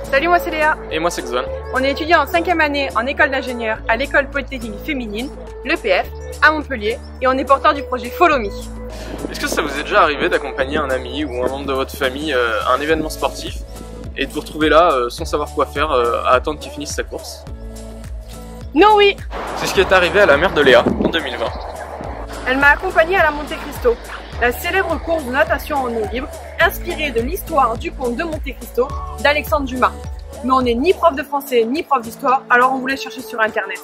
Salut, moi c'est Léa. Et moi c'est Xon. On est étudiant en 5e année en école d'ingénieur à l'école polytechnique féminine, l'EPF, à Montpellier, et on est porteur du projet Follow Me. Est-ce que ça vous est déjà arrivé d'accompagner un ami ou un membre de votre famille à un événement sportif et de vous retrouver là sans savoir quoi faire, à attendre qu'il finisse sa course? Non, oui. C'est ce qui est arrivé à la mère de Léa en 2020. Elle m'a accompagnée à la Monte Cristo, la célèbre course de natation en eau libre, inspirée de l'histoire du conte de Monte Cristo d'Alexandre Dumas. Mais on n'est ni prof de français ni prof d'histoire, alors on voulait chercher sur internet.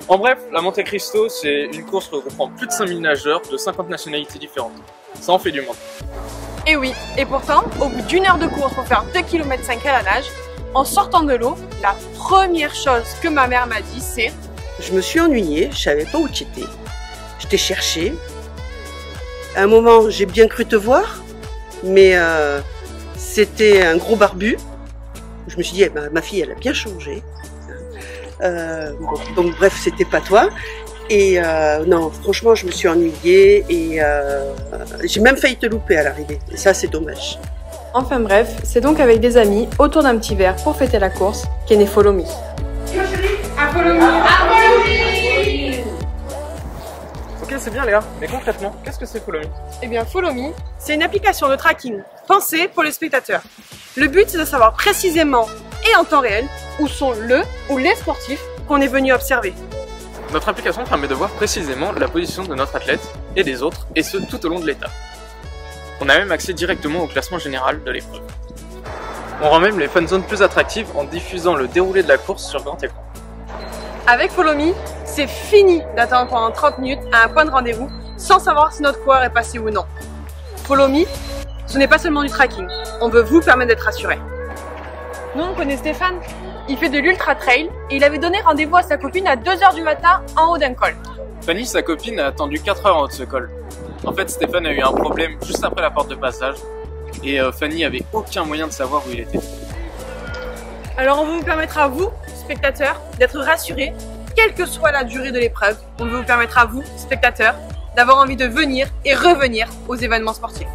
En bref, la Monte Cristo, c'est une course qui reprend plus de 5000 nageurs de 50 nationalités différentes. Ça en fait du monde. Et oui, et pourtant, au bout d'une heure de course pour faire 2,5 km à la nage, en sortant de l'eau, la première chose que ma mère m'a dit, c'est: je me suis ennuyée, je savais pas où tu étais. Je t'ai cherché. À un moment, j'ai bien cru te voir, mais c'était un gros barbu. Je me suis dit, ma fille, elle a bien changé. Donc bref, c'était pas toi. Et non, franchement, je me suis ennuyée et j'ai même failli te louper à l'arrivée. Et ça, c'est dommage. Enfin bref, c'est donc avec des amis, autour d'un petit verre pour fêter la course, qu'est né Follow Me. Ok, c'est bien Léa, mais concrètement, qu'est-ce que c'est Follow Me? Eh bien, Follow Me, c'est une application de tracking pensée pour les spectateurs. Le but, c'est de savoir précisément et en temps réel où sont le ou les sportifs qu'on est venu observer. Notre application permet de voir précisément la position de notre athlète et des autres, et ce tout au long de l'étape. On a même accès directement au classement général de l'épreuve. On rend même les fun zones plus attractives en diffusant le déroulé de la course sur grand écran. Avec Follow Me, c'est fini d'attendre pendant 30 minutes à un point de rendez-vous sans savoir si notre coureur est passé ou non. Follow Me, ce n'est pas seulement du tracking, on veut vous permettre d'être rassuré. Nous, on connaît Stéphane, il fait de l'ultra trail et il avait donné rendez-vous à sa copine à 2 h du matin en haut d'un col. Fanny, sa copine, a attendu 4 heures en haut de ce col. En fait, Stéphane a eu un problème juste après la porte de passage et Fanny avait aucun moyen de savoir où il était. Alors on veut vous permettre à vous, spectateurs, d'être rassurés, quelle que soit la durée de l'épreuve. On veut vous permettre à vous, spectateurs, d'avoir envie de venir et revenir aux événements sportifs.